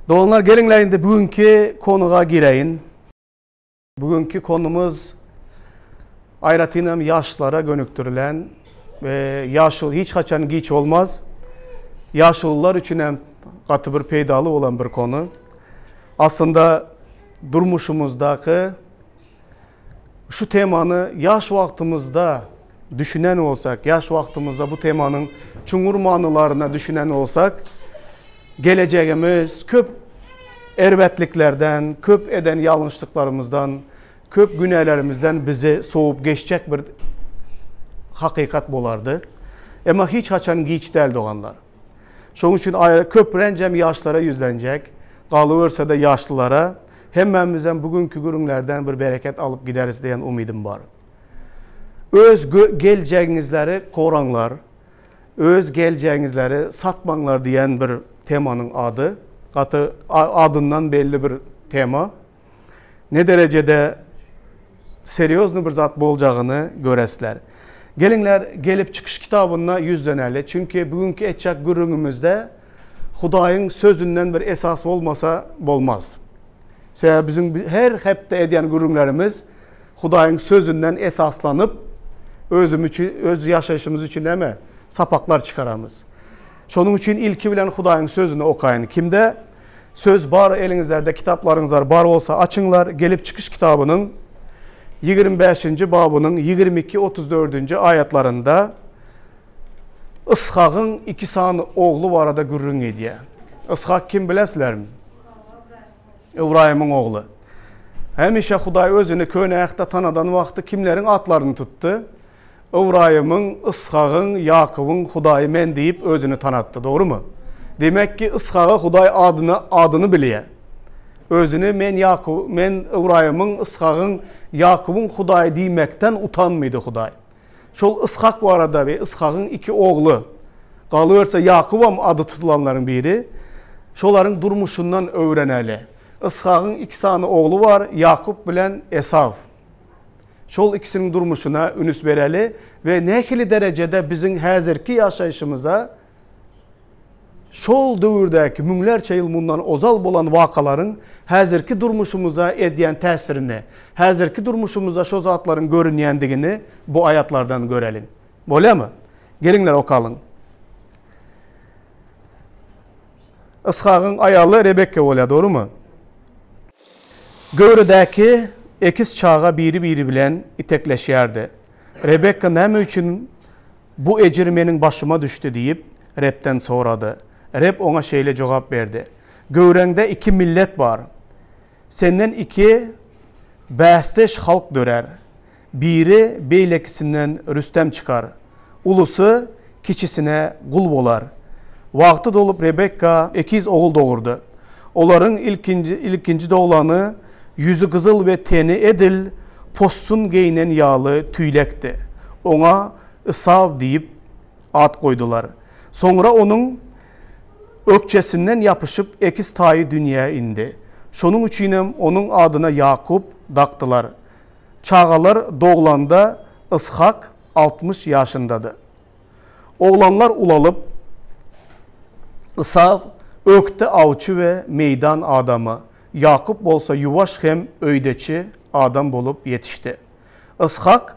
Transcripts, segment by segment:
Doğanlar gelinlerinde bugünkü konuğa gireyin. Bugünkü konumuz ayratinem yaşlara gönüktürülen ve yaşlı hiç kaçan geç olmaz. Yaşlılar için hem katı bir peydalı olan bir konu. Aslında durmuşumuzdaki şu temanı yaş vaktimizde düşünen olsak, yaş vaktimizde bu temanın çungur manılarına düşünen olsak, geleceğimiz köp ervetliklerden, köp eden yanlışlıklarımızdan, köp günahlarımızdan bizi soğup geçecek bir hakikat bolardı. Ama hiç açan geç değil doğanlar. Şunun için köprencem yaşlara yüzlenecek, kalıverse de yaşlılara, hemmemizden bugünkü günlerden bir bereket alıp gideriz diyen umidim var. Öz geleceğinizleri koranlar, öz geleceğinizleri satmanlar diyen bir temanın adı. Adından belli bir tema. Ne derecede seriyozlu bir zat bolacağını göresler. Gelinler gelip çıkış kitabına yüzlenerli. Çünkü bugünkü etçak gürünümüzde Hudayın sözünden bir esas olmasa olmaz. Bizim her hepte ediyen gürünlerimiz Hudayın sözünden esaslanıp öz yaşayışımız için değil mi? Sapaklar çıkaramız. Şunun için ilki bilen Hudayın sözünü okuyun. Kimde söz bar elinizlerde, kitaplarınızlar bar olsa açınlar. Gelip çıkış kitabının 25. babının 22-34. ayetlerinde Ishak'ın iki sanı oğlu var arada gürrün ediyor. Ishak kim bilesizler mi? İbrahim'in oğlu. Hemişe Huday özünü köyne ayakta tanıdan vakti kimlerin atlarını tuttu? İbrahim'in, Ishak'ın, Yakup'un Huday'ı men deyip özünü tanıttı. Doğru mu? Demek ki Ishak'a Huday adını biliyor. Özünü men İbrahim'in, Ishak'ın, Yakup'un Huday'ı demekten utanmıydı Huday. Şol Ishak var arada ve Ishak'ın iki oğlu. Kalıverse Yakup'am adı tutulanların biri. Şoların durmuşundan öğreneli. Ishak'ın iki tane oğlu var. Yakup bilen Esav. Şol ikisinin durmuşuna ünüs vereli ve nekili derecede bizim hazırki yaşayışımıza şol dövürdeki münlerce yıl bundan ozal olan vakaların hazırki durmuşumuza ediyen tesirini, hazırki durmuşumuza şu zatların görünyendiğini bu ayetlerden görelim. Böyle mi? Gelinler okalım. Ishak'ın ayalı Rebekka oluyor, doğru mu? Göğrüdeki ekiz çağa biri bilen itekleşerdi. Rebekka ne için bu ecirmenin başıma düştü deyip Reb'den soradı. Reb ona şeyle cevap verdi. Göğrende iki millet var. Senden iki bəsteş halk dörer. Biri beylekisinden Rüstem çıkar. Ulusu kişisine kul bolar. Vakti dolup Rebekka ikiz oğul doğurdu. Onların ilkinci doğulanı yüzü kızıl ve teni edil, postsun giyinen yağlı tüylekti. Ona Isav deyip ad koydular. Sonra onun ökçesinden yapışıp ekiz tayı dünyaya indi. Şunun için onun adına Yakup daktılar. Çağalar doğulanda Ishak 60 yaşındadı. Oğlanlar ulalıp Isav ökte avçı ve meydan adamı. Yakup olsa yuvaş hem öydeçi adam bulup yetişti. Ishak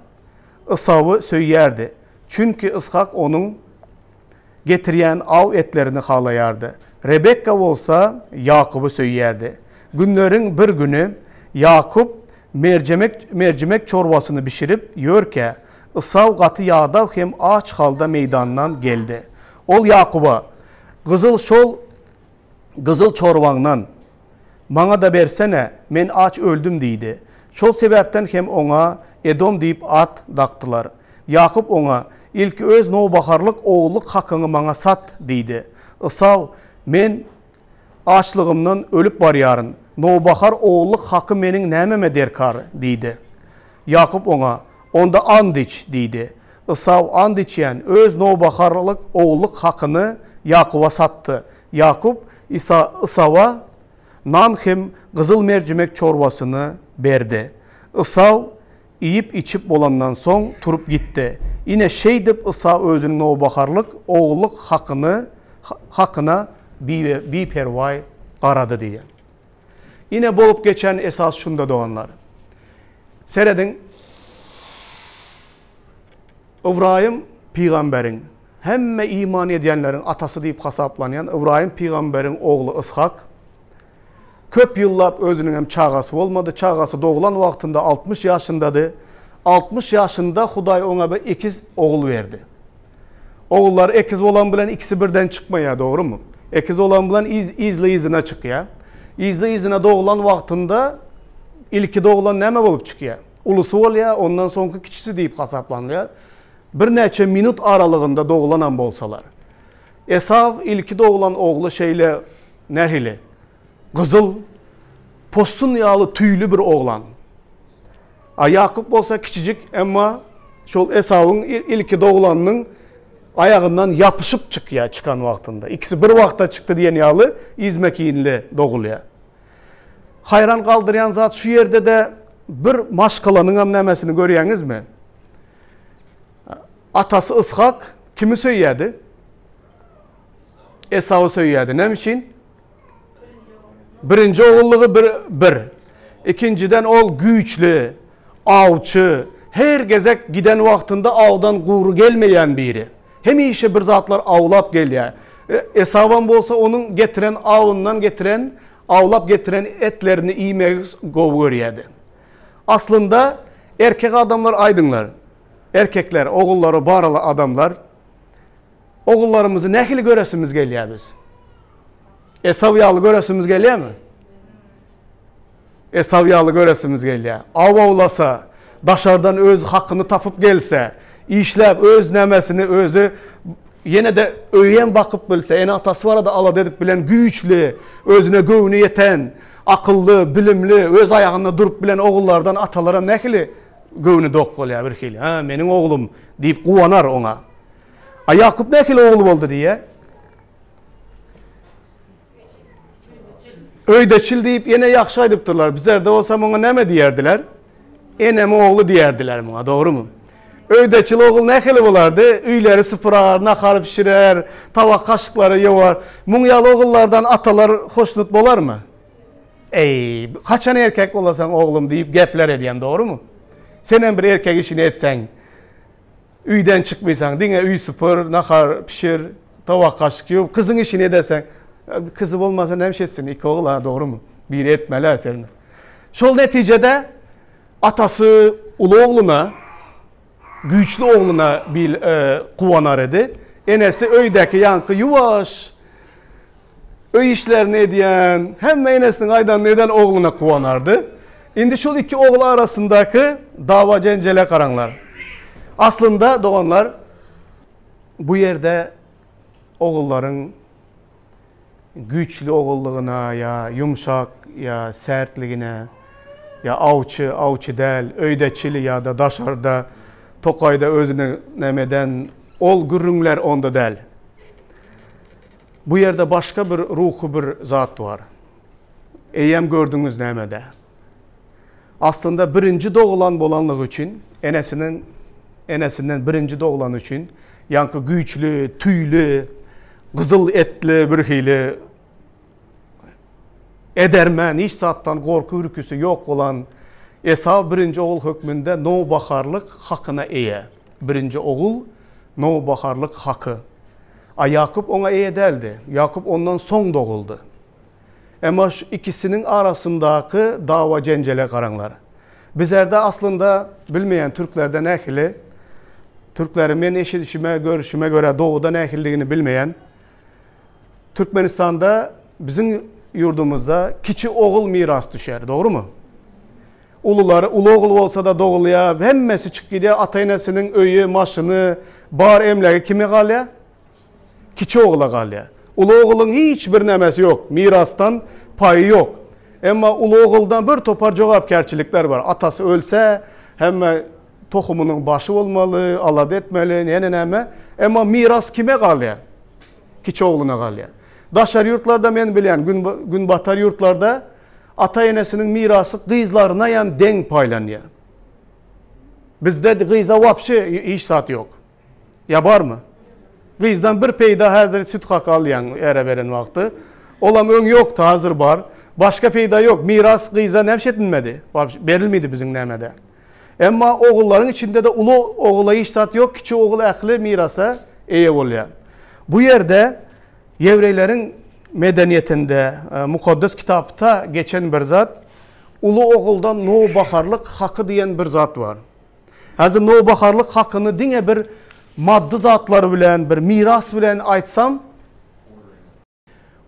Isav'ı söyyerdi. Çünkü Ishak onun getiriyen av etlerini halayardı. Rebekka olsa Yakup'u söyyerdi. Günlerin bir günü Yakup mercimek çorbasını pişirip yiyorken Isav katı yağda hem aç halda meydandan geldi. Ol Yakup'a kızıl çorbandan bana da versene men aç öldüm deydi. Şol sebepten hem ona Edom deyip at daktılar. Yakup ona ilk öz nobaharlık oğulluk hakkını bana sat deydi. Isav men açlığımdan ölüp var yarın. Nobahar oğulluk hakkı menin nememe derkar deydi. Yakup ona onda and iç deydi. Isav and içen öz nobaharlık oğulluk hakkını Yakup'a sattı. Yakup Isav'a nan hem kızıl mercimek çorbasını verdi. Isav yiyip içip olandan son turup gitti. Yine şey deyip Isav özünün o bakarlık oğulluk hakkına bir pervay qaradı diye. Yine bolup geçen esas şunda doğanlar. Seredin İbrahim peygamberin hemme iman edenlerin atası deyip hasaplanan İbrahim peygamberin oğlu İshak köp yıllap özünün hem çağası olmadı. Çağası doğulan vaktinde 60 yaşındadı. 60 yaşında Huday ona bir ikiz oğul verdi. Oğullar ekiz olan bilen ikisi birden çıkmaya, doğru mu? Ekiz olan bilen izli izine çıkıyor. İzli izine doğulan vaktinde ilki doğulan neme olup çıkıyor? Ulusu oluyor, ondan sonraki küçüsü deyip hesaplanıyor. Bir neçe minut aralığında doğulanan bolsalar. Esav ilki doğulan oğlu şeyle nehili, kızıl, posun yağlı tüylü bir oğlan. Yakup olsa küçücük ama şol Esav'ın ilki doğulanının ayağından yapışıp çıkıyor çıkan vaktinde. İkisi bir vakta çıktı diyen yağlı İzmekiyinle doğuluyor. Hayran kaldıran zat şu yerde de bir maşkalanın amnemesini görüyorsunuz mi? Atası İshak kimi söyledi? Esav'ı söyledi. Ne için? Birinci oğulluğu bir. İkinciden ol güçlü, avçı, her gezek giden vaktinde avdan kuru gelmeyen biri. Hem işe bir zatlar avlap geliyor. Esav'ın bolsa onun getiren avından getiren, avlap getiren etlerini iğmeye görüyordu. Aslında erkek adamlar aydınlar. Erkekler, oğulları, baralı adamlar. Oğullarımızı nehli göresimiz geliyor biz. Esav yağlı göresimiz geliyor mu? Esav yağlı göresimiz geliyor. Av avlasa, dışarıdan öz hakkını tapıp gelse, işlep öz nemesini özü yine de öyen bakıp bilse, en atası var da ala dedip bilen güçlü, özüne göğünü yeten, akıllı, bilimli, öz ayağında durup bilen oğullardan atalara nehli göğünü dok oluyor bir kili. Ha, benim oğlum deyip kuvanar ona. Yakup nehli oğlu oldu diye. Öydeçil deyip yine yakşı aydıptırlar. Bizlerde olsa ona ne mi diyerdiler? Enemi oğlu diyerdiler buna, doğru mu? Öydeçil oğul nehli bulardı. Üyleri sıfırar, nakar pişirer, tavak kaşıkları yovar. Munyalı oğullardan atalar hoşnut bolar mı? Kaçan erkek olasan oğlum deyip gepler ediyen, doğru mu? Senen bir erkek işini etsen, üyden çıkmaysan, dine üy sıfır, nakar pişir, tavak kaşık yok, kızın işini edersen, kızı olmasa nemşetsin, iki oğul ha, doğru mu? Bir etmeler senin. Şol neticede atası ulu oğluna, güçlü oğluna bir kuvanar idi. Enesi öydeki yankı yuvaş, öy işlerini ediyen, hem enesinin aydan neden oğluna kuvanardı. Şimdi şu iki oğlu arasındaki dava cencele karanlar. Aslında doğanlar bu yerde oğulların güçlü oğulluğuna ya yumuşak ya sertliğine ya avçı del, öydeçili ya da daşarda tokayda özünü nemeden ol gürünler onda del. Bu yerde başka bir ruhu bir zat var. Eyyem gördünüz nemede. Aslında birinci doğulan bolanlık için enesinden birinci doğulan için yankı güçlü, tüylü, kızıl etli bir hili edermen, hiç zattan korku ürküsü yok olan Esav birinci oğul hükmünde no bakarlık hakkına eye. Birinci oğul no bakarlık hakkı. Yakup ona eye deldi. Yakup ondan son doğuldu. Ama şu ikisinin arasındaki dava cencele karanlar. Bizlerde aslında bilmeyen Türklerden ehli, Türklerin ben eşitişime, görüşüme göre doğudan ehilliğini bilmeyen, Türkmenistan'da bizim yurdumuzda kiçi oğul miras düşer, doğru mu? Uluları, ulu oğul olsa da doğuluya, hemmesi çık gidiyor, ataynesinin öyü, maşını, bar emlaki kimi kalıyor? Kiçi oğula kalıyor. Ulu oğulun hiçbir nemesi yok, mirastan payı yok. Ama ulu oğuldan bir topar cevapkerçilikler var. Atası ölse hemen tohumunun başı olmalı, alad etmeli, nene. Ama miras kime kalıyor? Kiçi oğluna kalıyor. Daşar yurtlarda ben bilen, gün batar yurtlarda ata enesinin mirası kızlarına yan denk paylanıyor. Bizde kıza vapşı iş saat yok. Ya var mı? Kızdan bir peyda hazır süt kakallayan ere veren vakti. Olam ön yoktu, hazır var. Başka peyda yok. Miras kıyıza nevşetilmedi. Verilmedi bizim nemede. Ama oğulların içinde de ulu oğula iştat yok. Küçük oğul ehli mirasa eye oluyor. Bu yerde Yevreylerin medeniyetinde, mukaddes kitapta geçen bir zat, ulu oğuldan nobaharlık hakkı diyen bir zat var. Hazır nobaharlık hakkını dine bir maddi zatları bilen, bir miras bilen aytsam,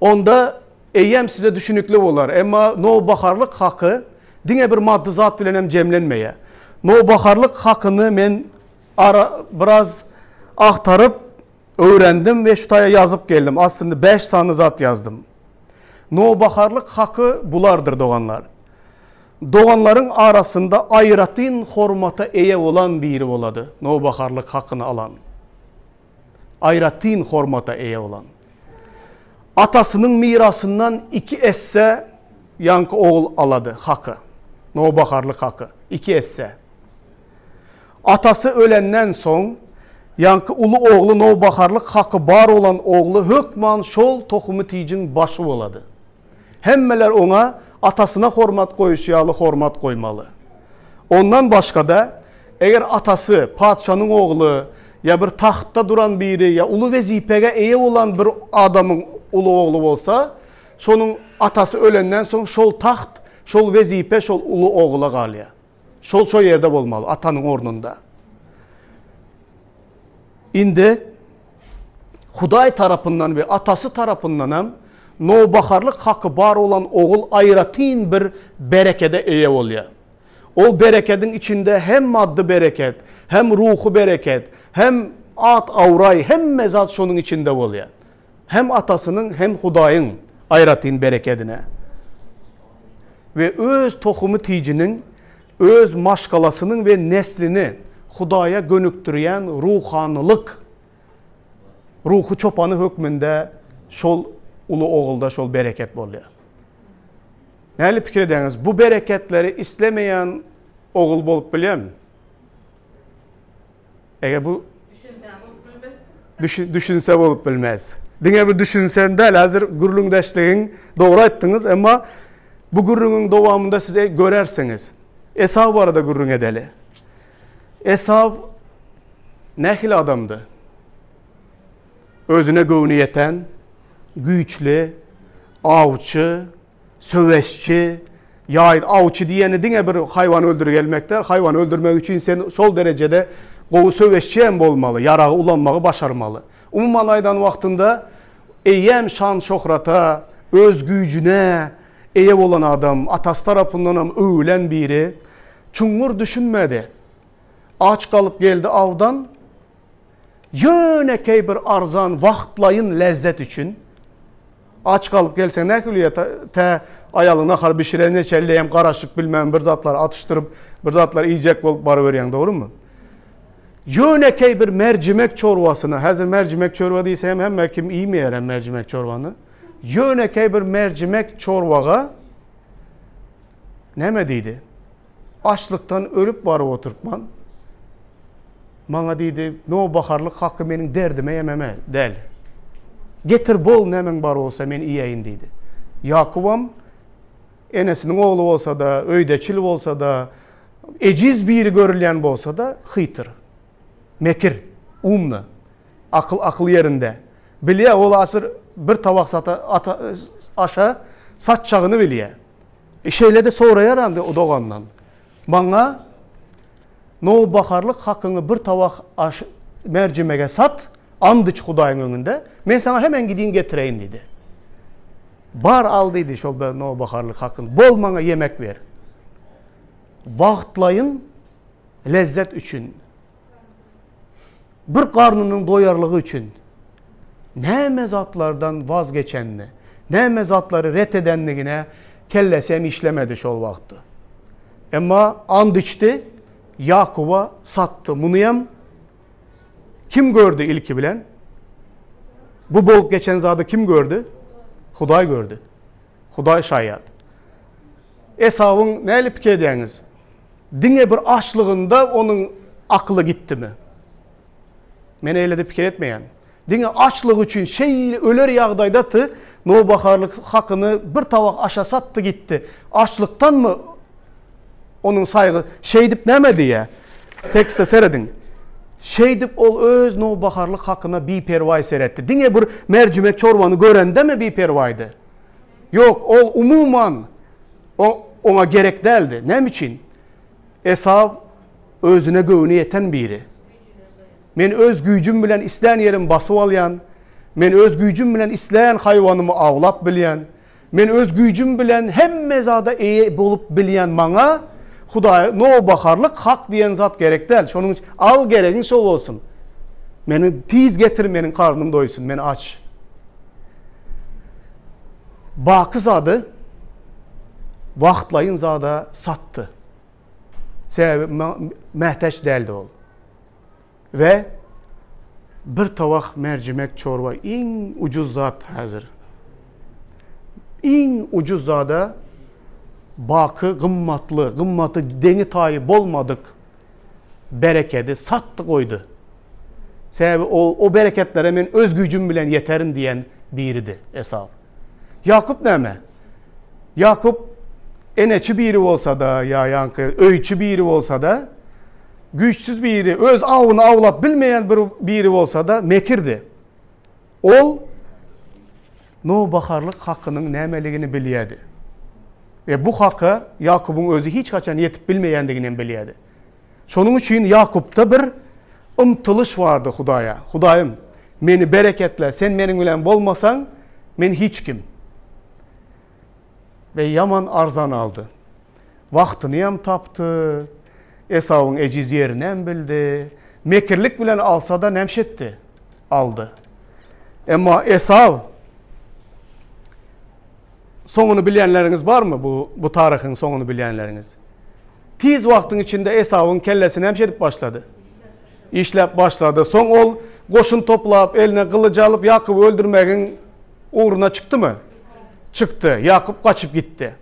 onda eyyem size düşünüklü olar. Ama nobaharlık hakkı dine bir maddi zat bilen hem cemlenmeye. Nobaharlık hakkını men biraz aktarıp öğrendim ve şutaya yazıp geldim. Aslında 5 tane zat yazdım. Nobaharlık hakkı bulardır doğanlar. Doğanların arasında ayratin hormata eye olan biri oladı. Nobaharlık hakkını alan. Ayratin hormata eye olan. Atasının mirasından 2 esse yankı oğul aladı hakkı. Nobaharlık hakkı. 2 esse. Atası ölenden son yankı ulu oğlu nobaharlık hakkı bar olan oğlu hökman şol tohumu tiyicin başı oladı. Hemmeler ona atasına hormat koyuşyalı hormat koymalı. Ondan başka da eğer atası padişanın oğlu ya bir tahtta duran biri ya ulu vazifege eye olan bir adamın ulu oğlu olsa şonun atası ölenden son şol taht, şol vazife, şol ulu oğula kalıyor. Şol yerde olmalı atanın ornunda. İndi Huday tarafından ve atası tarafından hem nobaharlık hakkı bar olan oğul ayratin bir berekede eye oluyor. O bereketin içinde hem maddi bereket, hem ruhu bereket, hem at avray, hem mezat şunun içinde oluyor. Hem atasının hem Hudayın ayratin bereketine. Ve öz tohumu tiyicinin, öz maşkalasının ve neslini Hudaya gönüktüren ruhanılık, ruhu çopanı hükmünde şol ulu oğulda şol bereket oluyor. Neyli fikir ediniz? Bu bereketleri istemeyen oğul bolup biliyor mu? Eğer bu düşünse bolup bilmez. Dine bir düşünsen de hazır gurlungdaşlığın doğru ettiniz ama bu gurlungun devamında size görersiniz. Esav bu arada gurlung edeli. Esav nehil adamdı. Özüne güvni yeten, güçlü, avcı, söveşçi, avcı diyeni dine bir hayvan öldürü gelmekler. Hayvan öldürmek için sen sol derecede qovu söveşçi hem olmalı, yarağı ulanmağı başarmalı. Umman aydan vaxtında eyyem şan şohrata, öz gücüne eyev olan adam, atası tarafından öğülen biri, çungur düşünmedi. Aç kalıp geldi avdan, yönekey bir arzan vaxtlayın lezzet için. Aç kalıp gelse ne külüye te ayalına xar bişire ne çelleyem qaraşıp bilmem bir zatlar atıştırıp bir zatlar yiyecek olup barı veriyen doğru mu? Yönekey bir mercimek çorbasını, hazır mercimek çorba değilse hem kim iyi mi yeren mercimek çorbanı? Yönekey bir mercimek çorbağa ne mediydi? Açlıktan ölüp barı oturtman. Bana deydi, nobaharlık hakkı benim derdime yememe, del. Getir bol nemen bar olsa men iyeyin deydi. Yakubam, enesinin oğlu olsa da, öydeçil olsa da, eciz biri görülen olsa da, hıytır. Mekir, umlu, akıl yerinde. Biliye oğlu asır bir tabak aşağı satçağını biliye. Şeyle de sonra yarandı o doğandan. Bana nobaharlık hakkını bir tabak mercimege sat, andıç Hudayın önünde. Ben sana hemen gideyim getireyim dedi. Bar aldıydı şol nobaharlık hakkını. Bol bana yemek ver. Vaxtlayın lezzet için. Bir karnının doyarlığı için. Ne mezatlardan vazgeçenini, ne mezatları ret edenliğine kellesem işlemedi şol vaxtı. Ama and içti, Yakub'a sattı. Bunu hem kim gördü ilki bilen? Bu bolup geçen zadı kim gördü? Huday gördü. Huday şayet. Esav'ın neyle fikir ediniz? Dine bir açlığında onun aklı gitti mi? Men öyle de fikir etmeyen. Dine açlığı için şey öler yağdaydatı Nobaharlık hakkını bir tavak aşa sattı gitti. Açlıktan mı onun saygı şey dip neme diye tekste seyredin. Şey dip ol öz nobaharlık hakkına bir pervay seyretti. Dine bir mercimek çorbanı görende mi bir pervaydı? Yok, ol umuman ona gerek değildi. Ne için? Esav özüne göğünü yeten biri. Men öz gücüm bilen isteyen yerim basıp alyan, men öz gücüm bilen isteyen hayvanımı avlap bilyen, men öz gücüm bilen hem mezada iyi bolup bilyen bana Huday nobaharlık hak diyen zat gerek değil. Şonun için al gereğin şol olsun. Meni tiz getir, menin karnım doysun, meni aç. Bakı zadı vaxtlayın zada sattı. Sebebi mehteç değildi ol. Ve bir tavak mercimek çorba en ucuz zat hazır. En ucuz zada bakı gımmatı deni tayı bolmadık bereketi sattı koydu. Sebebi o bereketlere men öz gücüm bilen yeterin diyen biriydi Esav. Yakup neme? Yakup eneçi biri olsa da ya yankı öyçü biri olsa da güçsüz biri, öz avını avlap bilmeyen biri olsa da mekirdi. Ol nobaharlık hakkının nemeligini biliyedi. Ve bu hakkı Yakup'un özü hiç kaçan yetip bilmeyendiğinden biliyedi. Şunun için Yakup'ta bir ımtılış vardı Hudaya. Hudayım, meni bereketle, sen benim bilen bolmasan, men hiç kim. Ve yaman arzan aldı. Vaktini yam taptı. Esav'ın eciz yerini bildi. Mekirlik bilen alsa da nemşetti. Aldı. Ama Esav, sonunu bilenleriniz var mı bu tarihin sonunu bilenleriniz? Tiz vaktin içinde Esav'ın kellesini nemşedip başladı. İşlep başladı. Son ol koşun toplayıp eline kılıcı alıp Yakup'u öldürmenin uğruna çıktı mı? Çıktı. Yakup kaçıp gitti.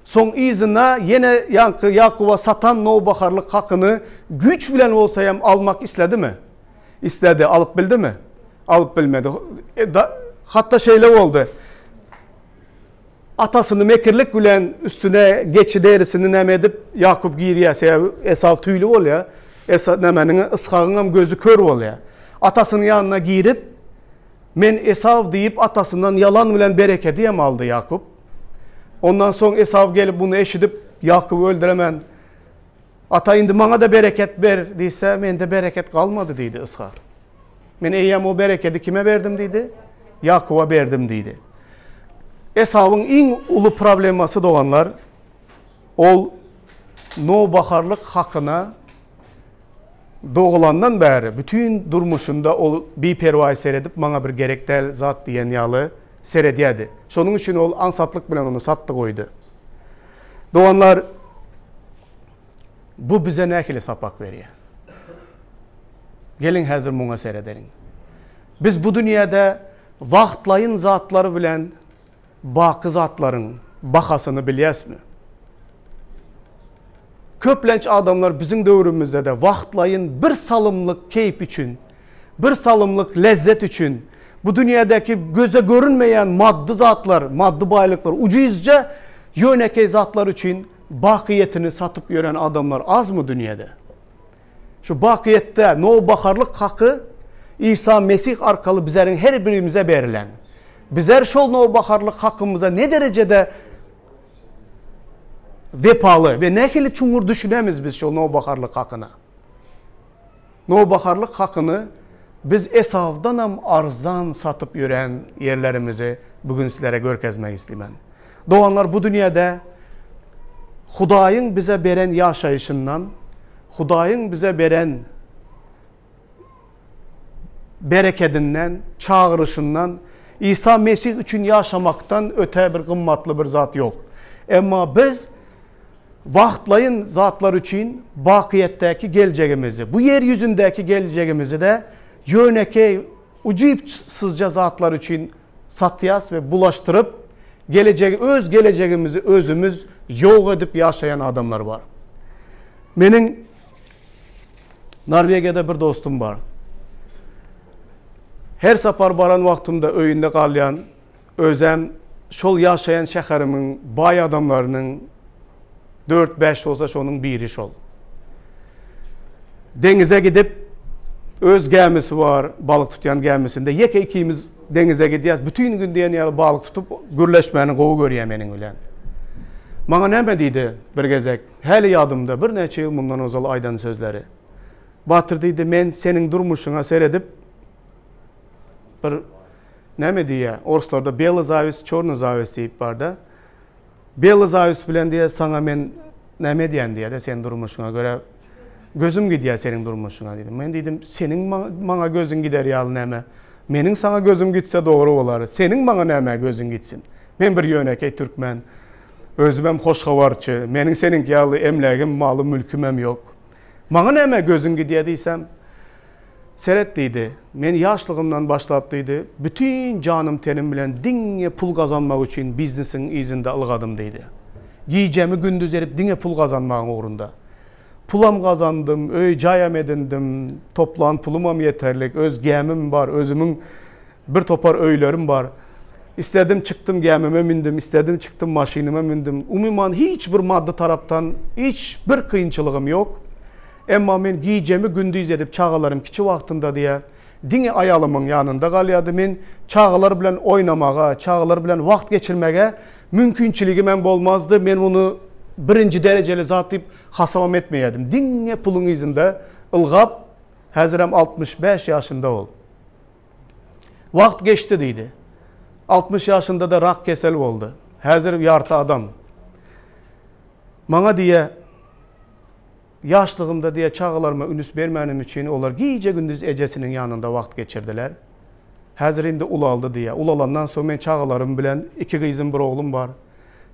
Son izine yine Yakup'a satan nobaharlık hakkını güç bilen olsayam almak istedi mi? İstedi. Alıp bildi mi? Alıp bilmedi. Hatta şeyle oldu. Atasını mekirlik bilen üstüne geçi derisini nemedip Yakup giyiriye. Esav tüylü ol ya. Esav nemenin ıskağının gözü kör ol ya. Atasının yanına giyirip men Esav deyip atasından yalan bilen bereket diye mi aldı Yakup? Ondan sonra Esav gelip bunu eşidip Yakup'u öldüremen. Ata indi bana da bereket ver deyse men de bereket kalmadı deydi ıskar. Men eyyem o bereketi kime verdim deydi? Yakup'a verdim deydi. Esav'ın en ulu probleması doğanlar ol nobaharlık hakkına doğulandan beri bütün durmuşunda ol bir pervayı seyredip bana bir gerektel zat diyen yalı seyrediyedi. Şunun için ol ansatlık bilen onu sattı koydu. Doğanlar bu bize ne ekili sapak veriyor? Gelin hazır buna seyredelim. Biz bu dünyada vaxtlayın zatları bilen bakı zatların bakasını biliyes mi? Köplenç adamlar bizim dövrümüzde de vaxtlayın bir salımlık keyif için, bir salımlık lezzet için, bu dünyadaki göze görünmeyen maddi zatlar, maddi baylıklar, ucuzca yöneke zatlar için bakiyetini satıp gören adamlar az mı dünyada? Şu bakiyette nobaharlık hakkı İsa Mesih arkalı bizlerin her birimize verilen. Bizler şol nobaharlık hakkımıza ne derecede vepalı ve ne kadar çungur düşünemiz biz şol nobaharlık hakkına. Nobaharlık hakkını biz Esav'dan hem arzan satıp yören yerlerimizi bugün sizlere görkezmek istedim. Doğanlar bu dünyada Hudayın bize veren yaşayışından, Hudayın bize veren bereketinden, çağrışından, İsa Mesih için yaşamaktan öte bir kımmatlı bir zat yok. Ama biz vaxtlayın zatlar için bakiyetteki geleceğimizi, bu yeryüzündeki geleceğimizi de yöneke ucipsizce zatlar için satyas ve bulaştırıp öz geleceğimizi özümüz yok edip yaşayan adamlar var. Benim Norveç'te bir dostum var. Her safar baran vaktimde öyünde kalyan özem şol yaşayan şəhərimin bay adamlarının 4-5 olsa şonun biri şol. Denize gidip öz gemisi var, balık tutan gemisinde. Yeke ikimiz denize gidiyoruz. Bütün gün diyen ya balık tutup gürleşmenin qovu görüyor menin bilen. Bana ne deydi bir gezek? Hali yadımda bir neçe yıl bundan ozal aydan sözleri. Batır deydi, men senin durmuşuna seyredip bir ne diye? Orslarda beyli zavis, çornu zavis deyip var da. Beyli zavis bilen diye sana men ne diyen diye de senin durmuşuna göre gözüm gidiyor senin durmuşuna dedim. Ben dedim senin bana gözün gider yalı neme. Menin sana gözüm gitse doğru olar. Senin bana neme gözün gitsin. Ben bir yönekey Türkmen. Özümem hoş havarçı. Menin senin yalı emlegim, malı, mülkümem yok. Bana neme gözün gidiyor diysem. Seyrettiydi. Men yaşlığımdan başlattıydı. Bütün canım tenim bilen dinge pul kazanmak için biznesin izinde ılgadım deydi. Giyeceğimi gündüz erip dinge pul kazanmağın uğrunda. Pulam kazandım, öy cayam edindim, toplan pulumam yeterlik, öz gemim var, özümün bir topar öylerim var. İstedim çıktım gemime mindim, istedim çıktım maşinime mindim. Umuman hiçbir madde taraftan hiçbir kıyınçılığım yok. Ama men giyeceğimi gündüz edip çağalarım kiçi vaktinde diye dini ayalımın yanında kalıyordu. Men çağalar bilen oynamağa, çağalar bilen vakt geçirmeye mümkünçiliğim hem olmazdı. Men bunu birinci dereceli zat deyip hasabam etmeyeydim. Dinle pulun izinde ılgap hazırım 65 yaşında ol. Vakt geçti deydi. 60 yaşında da rak kesel oldu. Hazır yartı adam. Bana diye yaşlığımda diye çağalarıma ünüs vermenim için onlar giyece gündüz ecesinin yanında vakt geçirdiler. Hazır indi ulaldı diye. Ulalandan sonra ben çağalarım bilen 2 kızım bir oğlum var.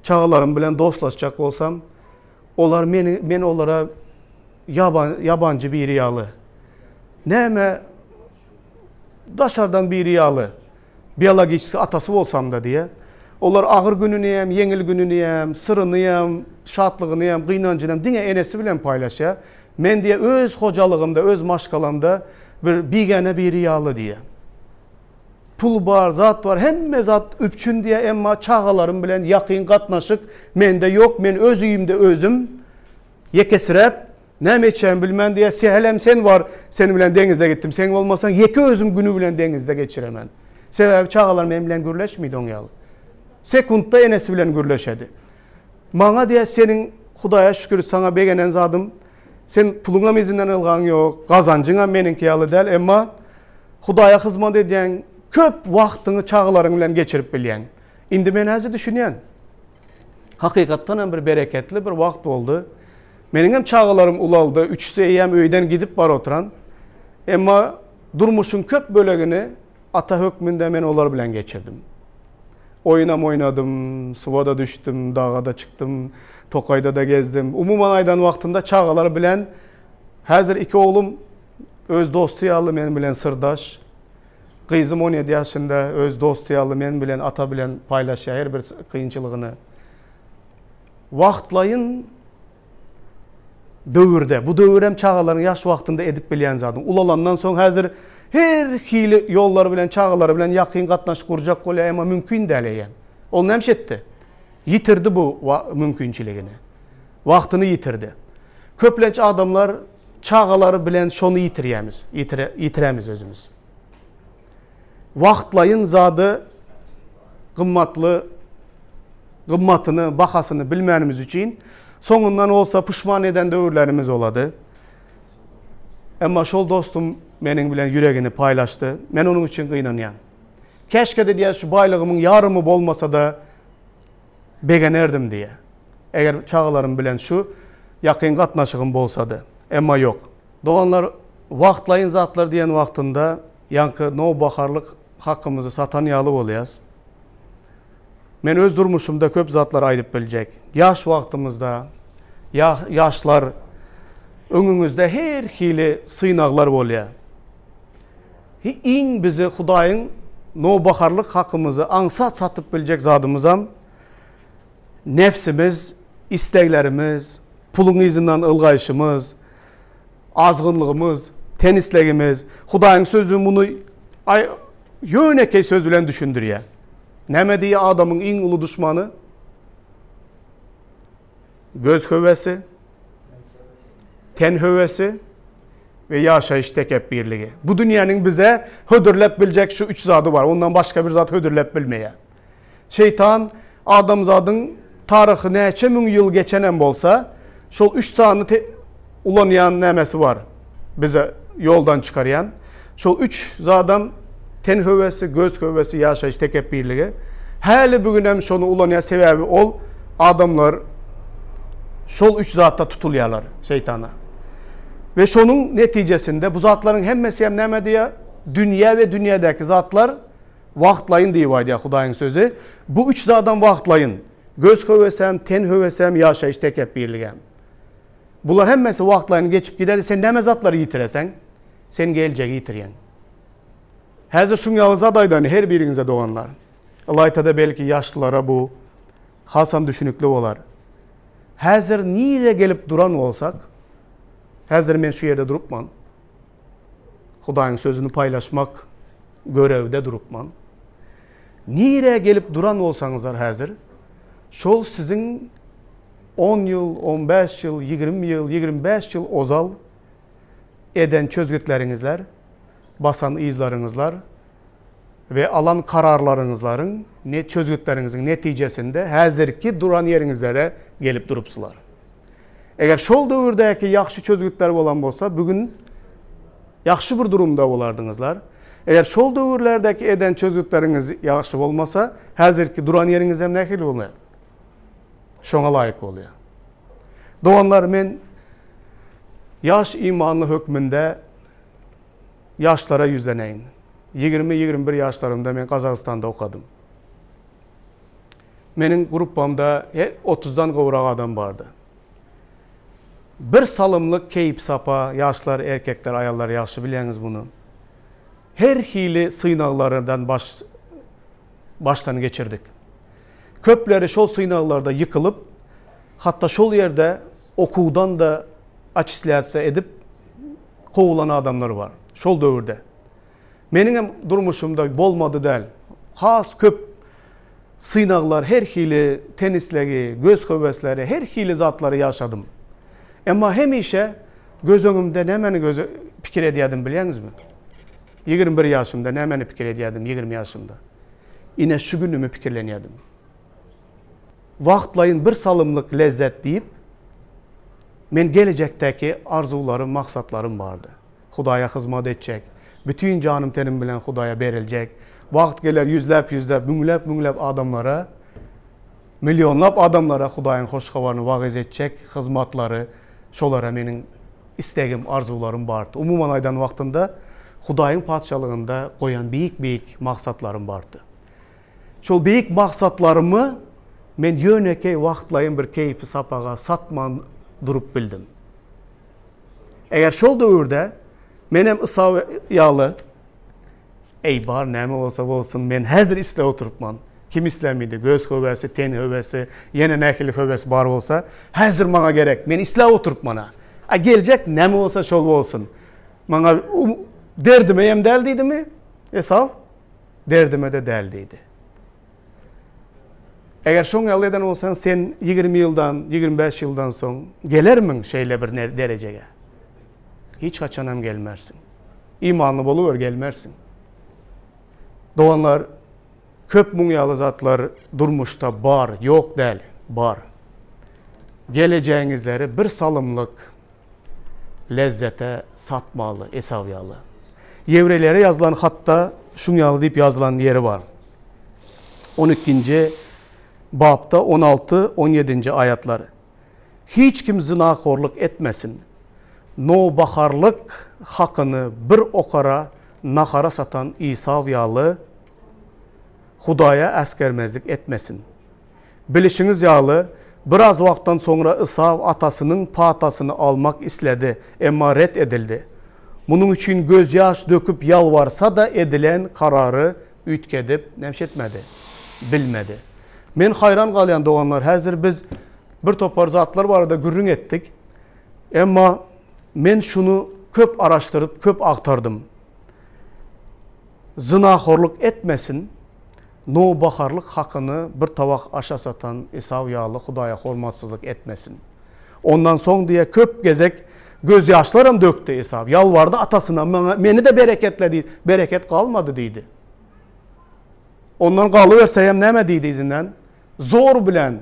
Çağalarım bilen dostlaşacak olsam onlar men onlara yabancı bir riyalı. Neme daşardan bir riyalı. Biyologisi atası olsam da diye. Onlar ağır gününüyem, yengil gününüyem, sırınıyem, şatlığınıyem, kıynancınıyem, dine enesi bilen paylaşa. Men diye öz hocalığımda, öz maşkalamda bir gene bir riyalı diye. Pul var, zat var, hemme zat üpçün diye emma çağalarım bilen yakın katnaşık mende yok. Men öz üyümde özüm yekesirep ne meçem bilmen diye sehelem sen var. Seni bilen denizde gittim. Sen olmasan yeke özüm günü bilen denizde geçiremen. Sebebi çağalarım bilen gürleşmiydi on yalı. Sekundda enesi bilen gürleşedi. Bana diye senin Hudaya şükür sana begenen zadım. Sen puluna izinden ılgan yok. Kazancına meninki yalı del. Ama Hudaya hizmet ediyen köp vaktini çağaların bilen geçirip bilyen. İndi ben hazır düşünyen. Hakikattan bir bereketli bir vakt oldu. Menin hem çağalarım ulaldı. 3 seyyem öyden gidip var oturan. Ama durmuşun köp bölümünü ata hükmünde men onlar bilen geçirdim. Oynam oynadım, suvada düştüm, dağa da çıktım, Tokay'da da gezdim. Umuman aydan vaktinde çağaları bilen hazır 2 oğlum öz dostu yalı men bilen sırdaş. Kızım 17 yaşında öz dostu yalı men bilen ata bilen paylaşıyor her bir kıyınçılığını. Vaktlayın dövrde, bu dövrem çağaların yaş vaktinde edip bilen zaten. Ulalandan sonra hazır her hili yolları bilen, çağaları bilen yakın katnaş kuracak kolay ama mümkün değil. Onu hemşetti. Yitirdi bu mümkünçiliğini. Vaktini yitirdi. Köplenç adamlar çağaları bilen şonu yitiremiz özümüz. Vaktlayın zadı kımmatını, bakasını bilmemiz için sonundan olsa pişman eden dövrlerimiz oladı. Ama şol dostum menin bilen yüreğini paylaştı. Men onun için kıynanıyan. Keşke de diye şu baylığımın yarımı olmasa da beğenirdim diye. Eğer çağalarım bilen şu yakın katnaşığım bolsadı. Ama yok. Doğanlar vaktlayın zatlar diyen vaktinde yankı no bakarlık hakkımızı satan yalı oluyaz. Men öz durmuşumda köp zatlar aydıp bilecek. Yaş vaktimizde yaşlar önümüzde her hili sıynaklar oluyor. İn bizi Hudayın no bakarlık hakkımızı ansat satıp bilecek zadımızam nefsimiz, isteklerimiz, pulun izinden ılgayışımız, azgınlığımız, tenislegimiz, Hudayın sözü bunu yönekey sözülen düşündürüyor. Näme diye adamın iň uly düşmany? Göz höwesi, ten höwesi ve yaşayış tekebbirligi. Bu dünyanın bize hödürlep bilecek şu 3 zadı var. Ondan başka bir zat hödürlep bilmeye. Şeytan adamzadın tarixi neçe mün yıl geçenen bolsa, şol 3 zanı ulanayan nämesi var. Bize yoldan çıkarayan. Şol 3 zadan ten höwesi, göz höwesi, yaşayış tekebbirligi. Häli bugün hem şonu ulanayan sebebi ol, adamlar şol 3 zatta tutulyalar şeytana. Ve şonun neticesinde bu zatların hemmesi hem näme diye dünya ve dünyadaki zatlar wagtlayın diýip ya Hudaýyň sözü. Bu 3 zatdan wagtlayın. Göz höwesem, ten höwesem, yaşayış tekebbirligem. Bular hemmesi wagtlayın geçip gidedi. Sen näme zatlary ýitiresen, sen geljegi ýitirýän. Häzir şuňa zadaýdan her biriňize doganlar. Allah aýtady belki ýaşlylara bu hasam düşünükli bolar. Häzir nire gelip duran bolsak, häzir men şu ýerde durupman. Hudaýyň sözüni paylaşmak görevde durupman. Nire gelip duran bolsaňyzlar häzir, şol sizin 10 ýyl, 15 ýyl, 20 ýyl, 25 ýyl ozal eden çözgütleriňizler, basan izleriňizler ve alan kararlarınızların çözgütlerinizin netijesinde häzirki duran ýeriňizlere gelip durupsylar. Eger şol döwürdäki ýaxşy çözgütler bolan bolsa, bugün ýaxşy bir durumda bolardyňyzlar. Eger şol döwürlerdäki eden çözgütleriňiz ýaxşy bolmasa, häzirki duran ýeriňiz hem nähili bolmaýar. Şoňa laýyk bolýar. Doganlar, men yaş imanly hökmünde yaşlara yüzleneyin. 20-21 yaşlarımda men Kazakstanda okudum. Menin grupamda 30'dan gowrak adam vardı. Bir salımlık keyip sapa, yaşlar, erkekler, ayallar yaxşı bilýäňiz bunu. Her hili sınavlardan baştan geçirdik. Köpleri şol sınavlarda yıkılıp, hatta şol yerde okudan da açıslaýatsa edip kovulan adamlar var. Şol döwürde. Menin hem durmuşumda bolmadı däl. Has köp sınavlar, her hili tenislegi, göz höwesleri, her hili zatlary yaşadım. Ama hemişe göz öňümde nämeni pikir edýärdim bilýäňizmi? 21 yaşımda nämeni pikir edýärdim 20 yaşımda. Ine şu günümü pikirlenýärdim. Wagtlaýyn bir salımlık lezzet diýip, men gelecekteki arzularım, maksatlarım vardı. Hudaýa hyzmat etjek, bütün canım tenim bilen Hudaýa beriljek. Wagt geler yüzlep, müňlep adamlara, milyonlap adamlara Hudaýyň hoş habaryny wagyz etjek, hyzmatlary, şolara meniň istegim, arzularım bardy. Umuman aýdan wagtynda Hudaýyň padşalygynda goýan beýik maksatlarım bardy. Şol beýik maksatlarymı men ýönekey wagtlaýyn bir keypi sapaga satman durup bildim. Eger şol döwürde menem ısaw ýaly, ey bar näme bolsa bolsun, men häzir isle oturupman. Kim islemidi? Göz höwesi, ten höwesi, ýene nähili höwes bar bolsa, häzir maňa gerek. Men isle oturupmana. Geljek näme bolsa şol bolsun. Maňa derdime hem däl diýdimi? Esaw derdime de däl diýdi. Eger şoň ýaly eden bolsaň, sen 20 ýyldan, 25 ýyldan soň gelermiň şeýle bir derejege? Hiç haçan hem gelmersin. İmanlı boluver gelmersin. Doganlar, köp muňyaly zatlar durmuşda bar, yok däl, bar. Geleceğinizleri bir salımlık lezzete satmalı, esavyalı. Yevrelere yazılan hatta şuňaly diýip yazılan yeri var. 12. babda 16-17. ayatları. Hiç kim zinakorluk etmesin. Nobaharlık hakkını bir okara, nahara satan İsavyalı Hudaýa askermezlik etmesin. Bilişiniz ýaly, biraz wagtdan sonra Isav atasının patasını almak isledi, emma ret edildi. Bunun için göz yaş döküp yalvarsa da edilen kararı ütkedip nemşetmedi, bilmedi. Men hayran galýan doganlar, häzir biz bir topar zatlar barada gürrüň etdik. Emma men şunu köp araştırıp köp aktardım. Zinakorluk etmesin, no bakarlık hakkını bir tavak aşa satan Esav yağlı Hudaya hormatsızlık etmesin. Ondan son diye köp gezek gözyaşlarım döktü Esav. Yalvardı atasına, beni de bereketledi. Bereket kalmadı deydi. Ondan kalıverseyem neme deydi izinden? Zor bilen,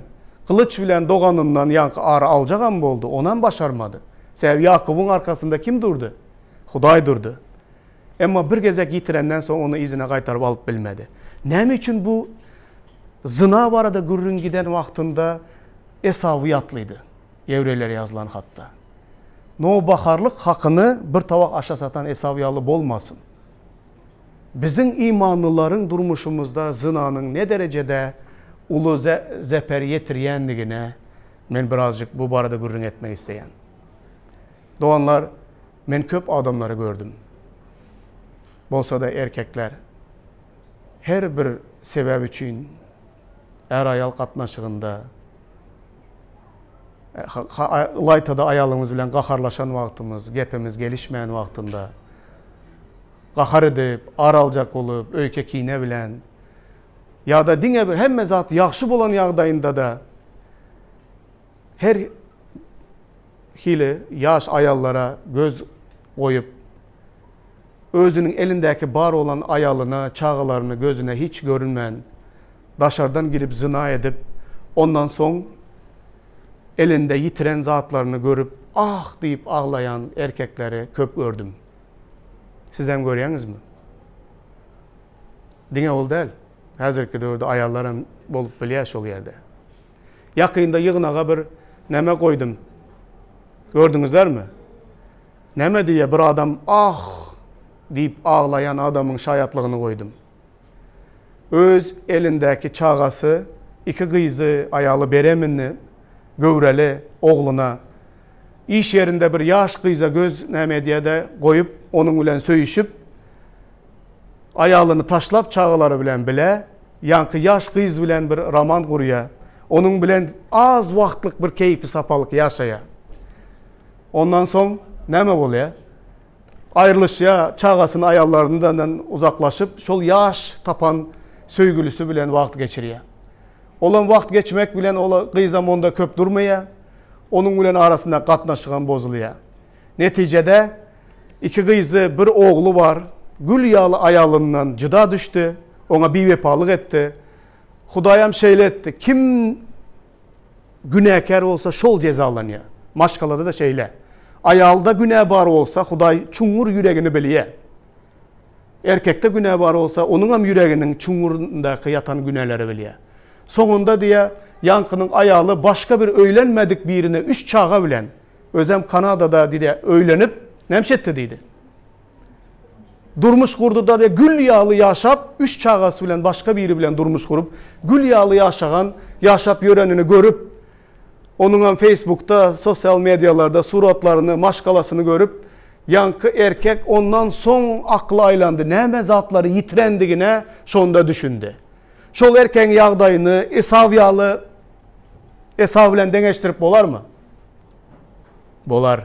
kılıç bilen doğanından yankı arı alacağım oldu. Onan başarmadı. Sev Yakup'un arkasında kim durdu? Huday durdu. Ama bir gezek yitirenden sonra onu izine kaytarıp alıp bilmedi. Nem için bu zina var da gürrün giden vaktinde Esav yatlıydı. Yevrelere yazılan hatta. No bakarlık hakkını bir tavak aşa satan Esav yağlı bolmasın. Bizim imanlıların durmuşumuzda zinanın ne derecede ulu zeper yetiryenligine men birazcık bu barada gürrün etmek isteyen. Doğanlar, men köp adamları gördüm. Bolsa da erkekler her bir sebep için er ayal katnaşığında laytada ayalımız bilen qaharlaşan vaktimiz, gepimiz gelişmeyen vaktinde qahar edip, aralacak olup, öyke kine bilen ya da dine bir hemme zat yaxşı bolan yağdayında da her hili yaş ayallara göz koyup özünün elindeki bar olan ayalına, çağılarını gözüne hiç görünmeyen daşardan girip zina edip ondan son elinde yitiren zatlarını görüp ah deyip ağlayan erkekleri köp gördüm. Sizden görüyorsunuz mu? Dine ol değil. Hazırki dövrde ayallarım bolup biliyaş ol yerde. Yakında yığınağa bir neme koydum. Gördünüzler mi? Neme diye bir adam ah deyip ağlayan adamın şayatlığını koydum. Öz elindeki çağası iki kızı ayalı bereminni gövreli oğluna iş yerinde bir yaş kıza göz nemediyede koyup onun bilen söyüşüp ayalını taşlap çağıları bilen bile yankı yaş kız bilen bir roman kuruya onun bilen az vaktlık bir keyfi sapalık yaşaya. Ondan son neme oluyor? Ayrılışya çağasının ayallarından uzaklaşıp şol yaş tapan söygülüsü bilen vakt geçiriyor. Olan vakt geçmek bilen ola kıyzam onda köp durmaya, onun bilen arasında katnaşıgan bozuluyor. Neticede iki kıyzı bir oğlu var, gül yağlı ayalından cıda düştü, ona bir vefalık etti. Hudayam şeyle etti, kim günahkar olsa şol cezalanıyor. Maşkalada da şeyle. Ayalda günah var olsa Huday çungur yüreğini biliyor. Erkekte günah var olsa onun hem yüreğinin çungurundaki yatan günahları biliyor. Sonunda diye yankının ayalı başka bir öylenmedik birine üç çağa bilen özem Kanada'da diye öylenip nemşetti deydi. Durmuş kurdu da diye gül yağlı yaşap üç çağası bilen başka biri bilen durmuş kurup gül yağlı yaşap yörenini görüp onun hem Facebook'ta, sosyal medyalarda suratlarını, maşkalasını görüp yankı erkek ondan son aklı aylandı. Ne mezatları yitirendiğine şonda düşündü. Şol erkeğin yağdayını Esav yağlı Esav ile deneştirip bolar mı? Bolar.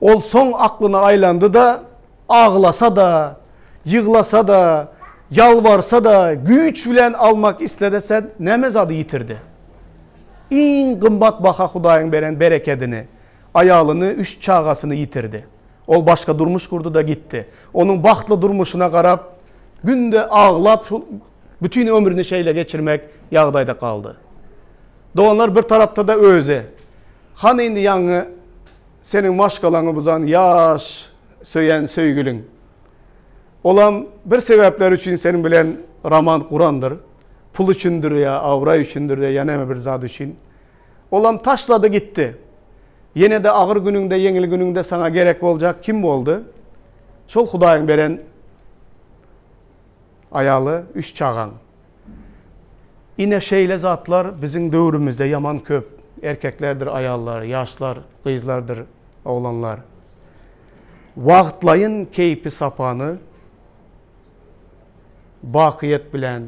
Ol son aklına aylandı da ağlasa da, yığlasa da, yalvarsa da, güç bilen almak istedesen ne mezadı yitirdi. İn kımbat baka Hudayın veren bereketini, ayalını, üç çağasını yitirdi. O başka durmuş kurdu da gitti. Onun bahtlı durmuşuna karab, günde ağlap, bütün ömrünü şeyle geçirmek yağdayda kaldı. Doğanlar bir tarafta da öze. Hani indi yanı, senin maşkalanı buzan yaş söyleyen söygülün. Olan bir sebepler için senin bilen roman Kur'an'dır. Pul içindir ya, avra içindir ya, yaneme bir zat için. Olan taşladı gitti. Yine de ağır gününde, yengil gününde sana gerek olacak kim oldu? Şol Hudayın veren ayalı üç çağan. Yine şeyle zatlar bizim dövrümüzde yaman köp. Erkeklerdir ayallar, yaşlar, kızlardır, oğlanlar. Vaktlayın keyfi sapanı, bakiyet bilen,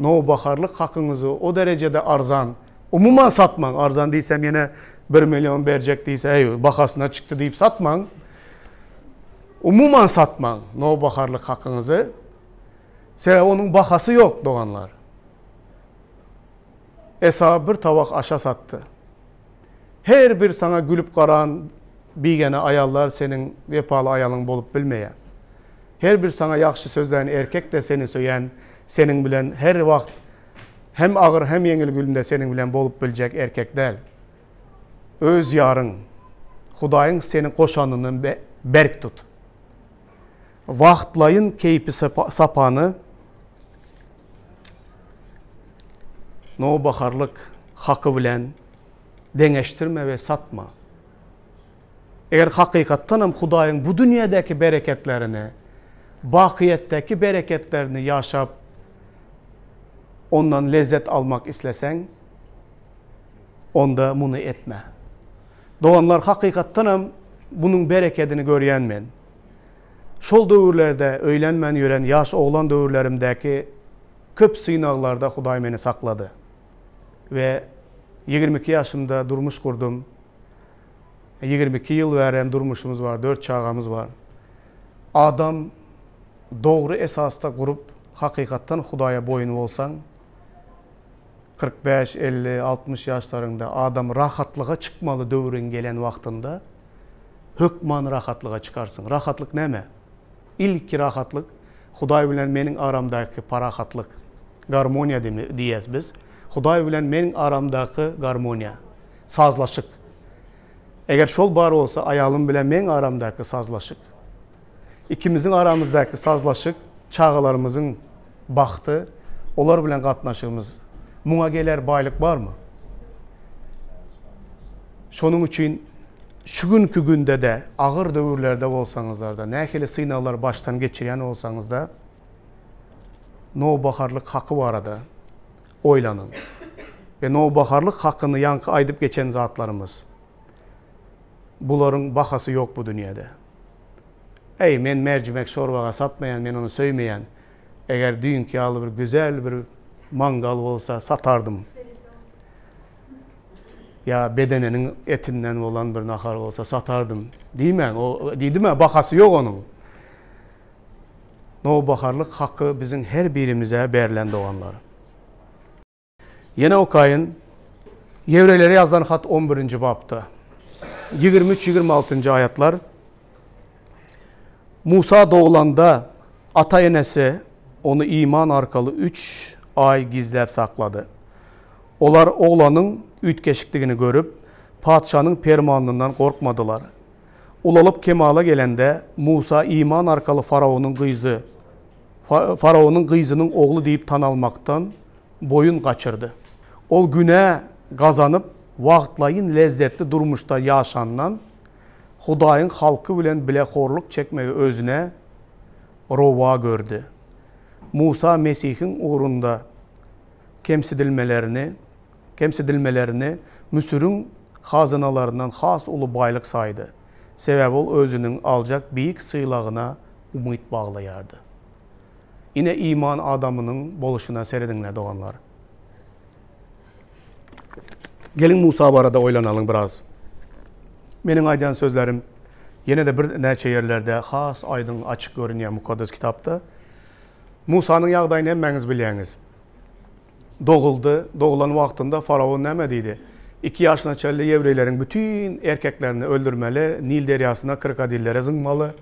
no bakarlık hakkınızı o derecede arzan, umuman satman. Arzan değilsem yine 1 milyon verecek değilse hey, bakasına çıktı deyip satman. Umuman satman no bakarlık hakkınızı. Sebep onun bakası yok doğanlar. Esab bir tabak aşa sattı. Her bir sana gülüp qaran bir gene ayallar senin vepalı ayalın bolup bilmeyen. Her bir sana yaxşı sözlerin erkek de seni söyleyen, senin bilen her vakt hem ağır hem yengil gülünde senin bilen bolup bilecek erkek değil. Öz yarın, Hudayın senin koşanını berk tut. Vaktlayın keypi sapanı, no baharlık hakkı bilen deneştirme ve satma. Eğer hakikattanım Hudayın bu dünyadaki bereketlerini, bakiyetteki bereketlerini yaşap, ondan lezzet almak istesen, onda bunu etme. Doğanlar hakikattanım bunun bereketini görüyen men. Şol dövrlerde öylenmen yören yaş oğlan dövrlerimdeki köp sınavlarda Huday beni sakladı. Ve 22 yaşımda durmuş kurdum. 22 yıl veren durmuşumuz var, 4 çağımız var. Adam doğru esasda kurup hakikattan Hudaya boyunu olsan 45, 50, 60 yaşlarında adam rahatlığa çıkmalı dövrün gelen vaktinde hükman rahatlığa çıkarsın. Rahatlık neme? İlk rahatlık Huday bilen menin aramdaki parahatlık, garmoniya diyez biz. Huday bilen menin aramdaki garmoniya, sazlaşık. Eğer şol bar olsa ayalım bilen menin aramdaki sazlaşık. İkimizin aramızdaki sazlaşık, çağılarımızın baktı, onlar bilen katnaşığımız. Muna gelir baylık var mı? Şunun için şu günkü günde de ağır dövrlerde olsanızlar da, nekili sınavlar baştan geçiren olsanız da, no baharlık hakkı var arada, oylanın. Ve no baharlık hakkını yankı aydıp geçen zatlarımız. Bunların bakası yok bu dünyada. Ey men mercimek şorbağa satmayan, men onu söymeyen, eğer dünkü alı bir güzel bir mangal olsa satardım. Ya bedenenin etinden olan bir nahar olsa satardım. Değil mi? Değil mi? Bakası yok onun. No baharlık hakkı bizim her birimize verilen doğanlar. Yine okuyun. Yevrelere yazılan hat 11. babda. 23-26. ayetler. Musa doğulanda ata enesi onu iman arkalı 3 ay gizlep sakladı. Olar oğlanın ütkeşikliğini görüp padişanın permanından korkmadılar. Ulalıp kemala gelende Musa iman arkalı Faraonun kızının oğlu deyip tanalmaktan boyun kaçırdı. Ol güne kazanıp vaktlayın lezzetli durmuşta yaşandan Hudayın halkı bilen bilehorluk çekmeyi özüne rova gördü. Musa Mesih'in uğrunda kemsidilmelerini Müsür'ün hazınalarından has ulu baylık saydı. Sebep ol özünün alacak büyük sığlağına umut bağlayardı. Yine iman adamının boluşuna seyredinler doğanlar. Gelin Musa barada oylanalım biraz. Benim aydan sözlerim yine de bir neçe yerlerde has aydın açık görünüyor mukaddes kitapta. Musa'nın yağdayını emmeniz bilyeniz. Doğulan vaktinde Faraon nemediydi. 2 yaşına çelli Yevreylerin bütün erkeklerini öldürmeli, Nil deryasına krokodillere zıngmalı.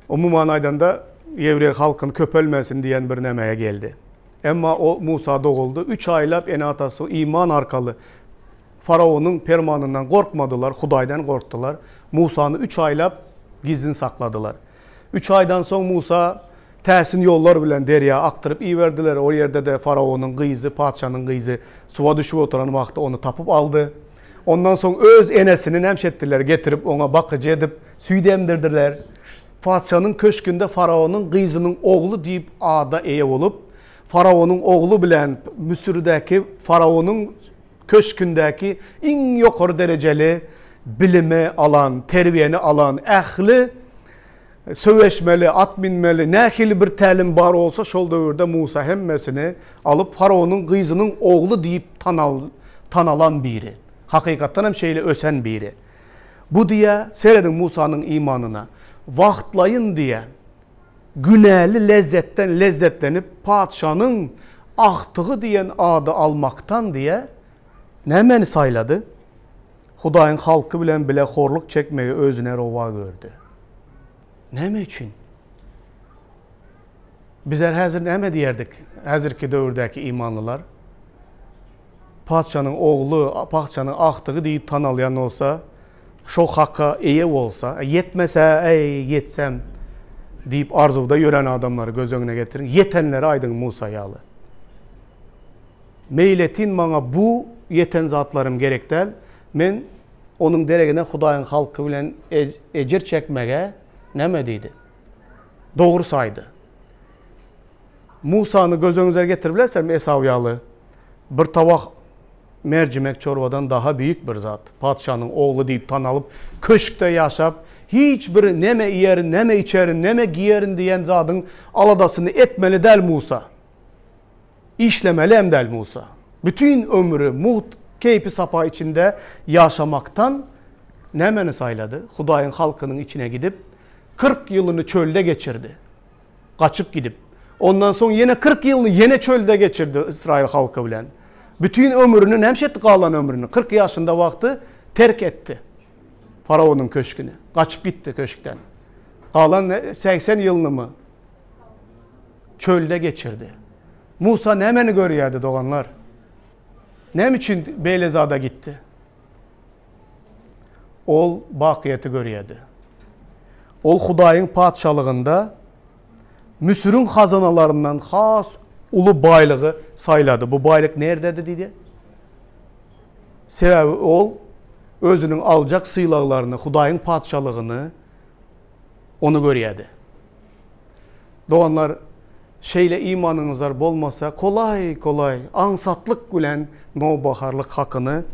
Umuman aydan da Yevrey halkın köpölmesin diyen bir nemeye geldi. Ama o Musa doğuldu. 3 aylap en atası iman arkalı Faraon'un permanından korkmadılar, Huday'dan korktular. Musa'nı 3 aylap gizlin sakladılar. 3 aydan sonra Musa tersin yollar bilen derya aktırıp iyi verdiler. O yerde de Faraon'un kızı, padişanın kızı suya düşüp oturan vakti onu tapıp aldı. Ondan sonra öz enesini nemşettiler, getirip ona bakıcı edip süydü emdirdiler. Padişanın köşkünde Faraon'un kızının oğlu deyip ağda ev olup Faraon'un oğlu bilen Müsür'deki Faraon'un köşkündeki en yukarı dereceli bilimi alan, terbiyeni alan, ehli söveşmeli, at binmeli, nehili bir təlim bar olsa şol dövrde Musa hemmesini alıp Faraon'un kızının oğlu deyip tanalan biri. Hakikatten hem şeyle ösen biri. Bu diye seyredin Musa'nın imanına. Vaktlayın diye günahlı lezzetten lezzetlenip padişanın ahtığı diyen adı almaktan diye nemeni sayladı? Hudayın halkı bilen bile horluk çekmeyi özüne rova gördü. Neme için? Bizler hazır neme diyerdik? Hazırki dövürdeki imanlılar. Padişanın oğlu, padişanın ahtığı deyip tanalayan olsa, şok hakka iyi olsa, yetmese, yetsem deyip arzuda yören adamları göz önüne getirin. Yetenleri aydın Musa yalı. Meyletin bana bu yeten zatlarım gerek değil. Men onun deregine Hudayın halkı bilen ecir çekmege neme deydi? Doğru saydı. Musa'nı göz önüne getirebilirsem Esavyalı bir tabak mercimek çorbadan daha büyük bir zat. Padişanın oğlu deyip tanılıp köşkte yaşap hiçbir neme yerin, neme içerin, neme giyerin diyen zatın aladasını etmeli del Musa. İşlemeli hem del Musa. Bütün ömrü keyfi sapa içinde yaşamaktan nemeni sayladı. Hudayın halkının içine gidip 40 yılını çölde geçirdi. Kaçıp gidip. Ondan sonra yine 40 yılını yine çölde geçirdi İsrail halkı bilen. Bütün ömrünü, hemşet kalan ömrünü 40 yaşında vakti terk etti. Faraonun köşkünü. Kaçıp gitti köşkten. Kalan 80 yılını mı çölde geçirdi. Musa nemeni görüyordu doğanlar. Ne için Beylezada gitti? Ol bakiyeti görüyordu. Ol Hudayın padişalığında Müsür'ün hazanalarından has ulu baylığı sayladı. Bu baylık nerededir dedi? Sebebi ol özünün alacak sıylarlarını, Hudayın padişalığını onu görüyordu. Doğanlar şeyle imanınızlar bolmasa kolay kolay ansatlık gülen nobaharlık hakkını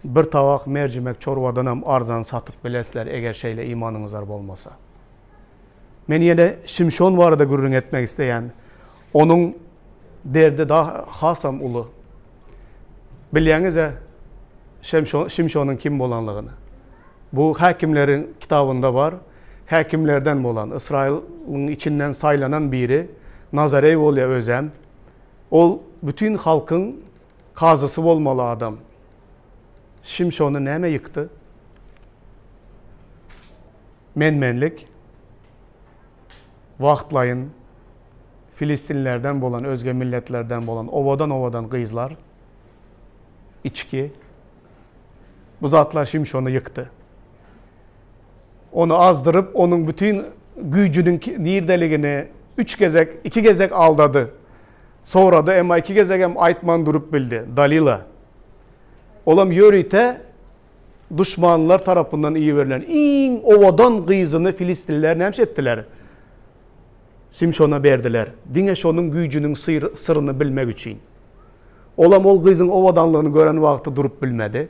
bir tavak mercimek çorbadan hem arzan satıp bilesler eğer şeyle imanınızlar bolmasa. Men yine Şimşon vardı gürrün etmek isteyen. Onun derdi daha hasam ulu. Bilyeniz Şimşon'un kim olanlığını. Bu hakimlerin kitabında var. Hakimlerden olan, İsrail'in içinden saylanan biri Nazarev oluyor özem. O bütün halkın kazısı olmalı adam. Şimşon'u neme yıktı? Menmenlik. Vaxtlayın Filistinlerden olan, özge milletlerden olan ovadan kıyızlar, içki. Bu zatlar Şimşon'u yıktı. Onu azdırıp onun bütün gücünün nirdeliğini 2 gezek aldadı. Sonra da ama 2 gezek hem aytman durup bildi. Dalila. Olam yörite düşmanlar tarafından iyi verilen in ovadan kıyızını Filistinliler nemş ettiler. Şimşon'a verdiler. Dingeş onun gücünün sırrını bilmek için. Olam ol kıyızın ovadanlığını gören vakti durup bilmedi.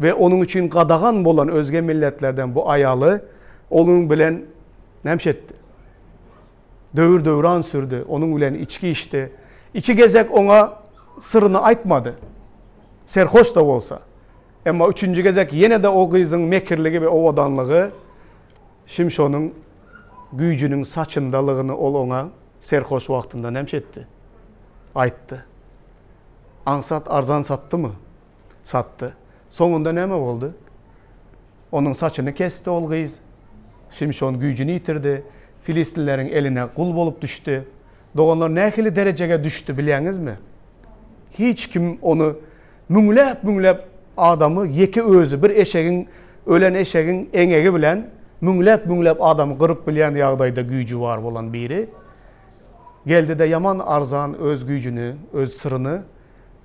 Ve onun için qadağan olan özge milletlerden bu ayalı onun bilen nemş etti. Dövür sürdü. Onun bilen içki içti. 2 gezek ona sırrını aytmadı. Serhoş da olsa. Ama 3. gezek yine de o kıyızın mekirliği ve ovadanlığı Şimşon'un gücünün saçındalığını ol ona serhoş vaktinde nemş etti. Ayttı. Ansat arzan sattı mı? Sattı. Sonunda ne mi oldu? Onun saçını kesti ol kıyız. Şimşon gücünü yitirdi. Filistinlerin eline kul bolup düştü. Doğanlar nehili dereceye düştü biliyeniz mi? Hiç kim onu münglep adamı yeki özü bir eşeğin ölen eşeğin eŋegi bilen münglep adamı kırıp bilen yağdayda gücü var olan biri. Geldi de yaman arzan öz gücünü, öz sırrını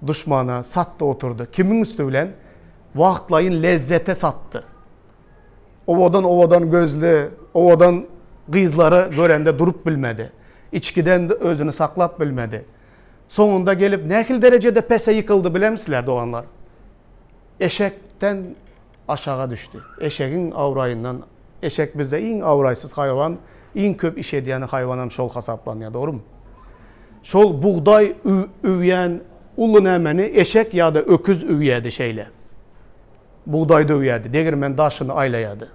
düşmana sattı oturdu. Kimin üstü bilen? Vaxtlayın lezzete sattı. Ovadan gözlü, ovadan kızları görende durup bilmedi. İçkiden de özünü saklap bilmedi. Sonunda gelip nekil derecede pese yıkıldı bilemişler doğanlar. Eşekten aşağı düştü. Eşeğin avrayından, eşek bizde en avraysız hayvan, en köp iş ediyen hayvanın şol hesaplanıyor, doğru mu? Şol buğday üyen ulu nemeni eşek ya da öküz üyedi şeyle. Buğday da üyedi, degirmen daşını aylayadı.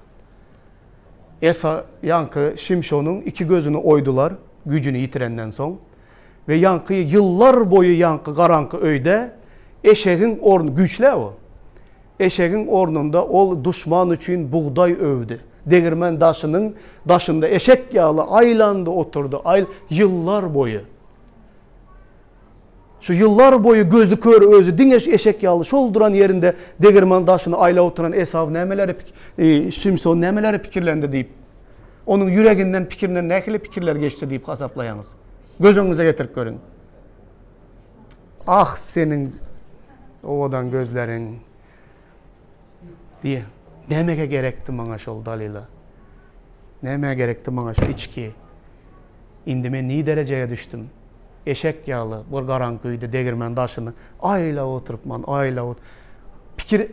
Yankı Şimşon'un iki gözünü oydular gücünü yitirenden son. Ve Yankı'yı yıllar boyu Yankı karanlık öyde eşeğin ornu güçlü o. Eşeğin ornunda ol düşman için buğday övdü. Değirmen daşında eşek yağlı aylandı oturdu yıllar boyu. Şu yıllar boyu gözü kör özü dingeş eşek yağlı şolduran yerinde değirmen daşını ayla oturan Esav Şimson nemeleri fikirlendi deyip onun yüreğinden fikirine ne fikirler geçti deyip hesaplayanız. Gözünüze getirip görün. Ah senin ovadan gözlerin diye. Nemeye gerekti bana şol dalıyla. Nemeye gerekti bana şu içki. İndi ben ni dereceye düştüm. Eşek yağlı, bir karanlıkıydı değirmen daşını. Ayla oturup man, ayla oturup. Fikir,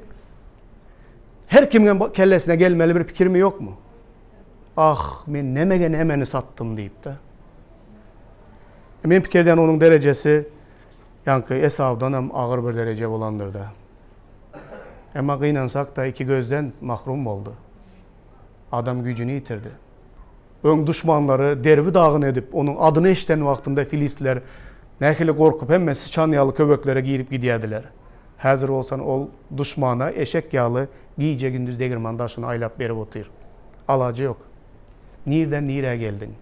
her kimin kellesine gelmeli bir fikir mi yok mu? Ah ben nemegen hemeni sattım deyip de. Men fikirden onun derecesi Yankı Esav'dan hem ağır bir derece olandır da. Ama kıynansak da iki gözden mahrum oldu. Adam gücünü yitirdi. Ön düşmanları dervi dağın edip onun adını eşten vaktinde Filistler nekili korkup hemen sıçan yağlı köbeklere giyip gidiyediler. Hazır olsan ol düşmana eşek yağlı giyce gündüz değirmen daşını aylap berip otur. Alacı yok. Nereden nereye geldin?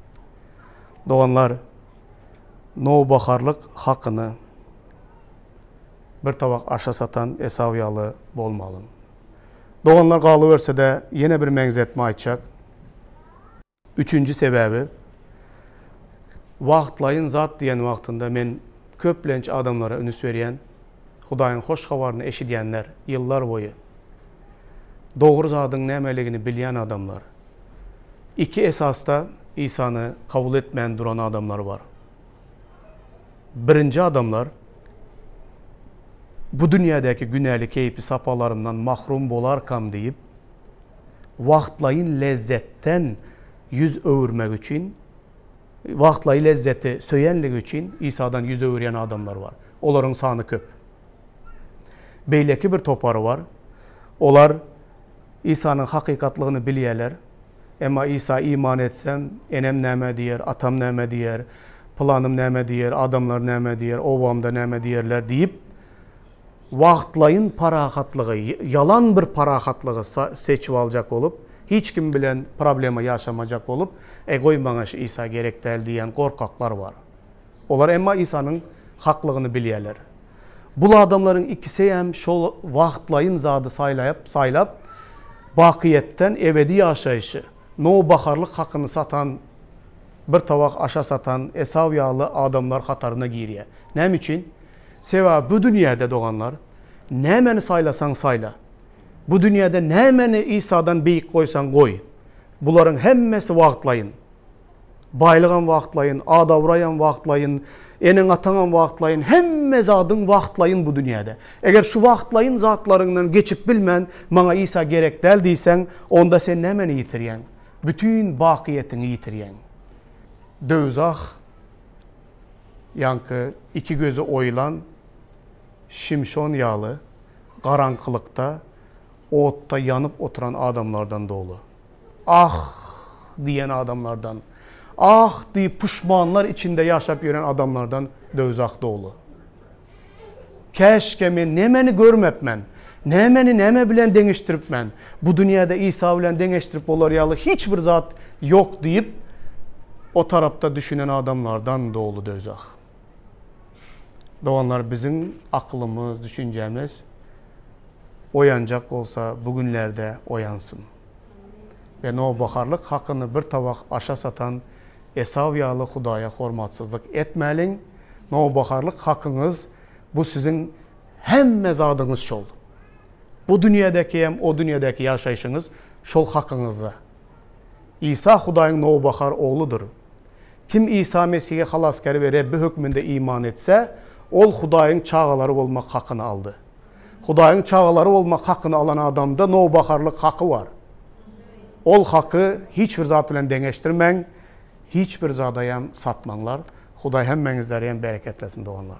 Doğanlar no bakarlık hakkını bir tabak aşa satan Esav yağlı bolmalın. Doğanlar kalıverse de yine bir menzetme açacak. Üçüncü sebebi vaktlayın zat diyen vaktinde men köplenç adamlara önüs veriyen Hudayın hoş havarını eşidiyenler yıllar boyu doğru zatın nemeligini bilen adamlar. İki esasta İsa'nı kabul etmeyen duran adamlar var. Birinci adamlar bu dünyadaki günahlı keyfi sapalarımdan mahrum bolarkam deyip vaktlayın lezzetten yüz övürmek için, vaktlayı lezzeti söyyenlik için İsa'dan yüz övüren adamlar var. Onların sanı köp. Beyleki bir toparı var. Onlar İsa'nın hakikatlığını biliyorlar. Ama İsa iman etsem, enem neme diyer, atam neme diyer, planım neme diyer, adamlar neme diyer, ovamda neme diyerler deyip vaktlayın parahatlığı, yalan bir parahatlığı seçip alacak olup, hiç kim bilen problemi yaşamayacak olup, koy bana şu İsa gerek değil diyen korkaklar var. Onlar ama İsa'nın haklığını biliyorlar. Bu adamların ikisi hem şu vaktlayın zadı saylap, bakiyetten ebedi yaşayışı, no bakarlık hakkını satan, bir tabak aşa satan Esav yağlı adamlar hatarına giriyor. Ne için? Seva bu dünyada doğanlar, ne meni saylasan sayla. Bu dünyada ne meni İsa'dan beyik koysan koy. Bunların hemmesi vaktlayın. Baylığın vaktlayın, adavrayan vaktlayın, enin atanan vaktlayın, hemme zadın vaktlayın bu dünyada. Eğer şu vaktlayın zatlarından geçip bilmen, bana İsa gerek değil deysen, onda sen ne meni yitiriyen? Bütün bakiyetini yitiriyen. Dövzah, Yankı iki gözü oyulan, Şimşon yağlı, karanlıkta, otta yanıp oturan adamlardan dolu. Ah diyen adamlardan, ah deyip pişmanlar içinde yaşayıp yürüyen adamlardan dövzah dolu. Keşke men nemeni görmep men, nemeni neme bilen deniştirip men, bu dünyada İsa bilen deniştirip olar yağlı hiçbir zat yok deyip o tarafta düşünen adamlardan dolu dövzah. Doğanlar bizim aklımız, düşüncemiz oyanacak olsa bugünlerde oyansın. Ve no bakarlık hakkını bir tabak aşa satan Esav yağlı Hudaya hormatsızlık etmelin. No bakarlık hakkınız bu sizin hem mezadınız şol. Bu dünyadaki hem o dünyadaki yaşayışınız şol hakkınızda. İsa Hudayın no bakar oğludur. Kim İsa Mesih'e halaskeri ve Rabbi hükmünde iman etse, ol Hudayın çağaları olmak hakkını aldı. Hudayın çağaları olmak hakkını alan adamda no bakarlık hakkı var. Ol hakkı hiçbir zat bilen dengeştirmen, hiçbir zadayam satmanlar. Huday hemmenizleri hem bereketlesin doğanlar.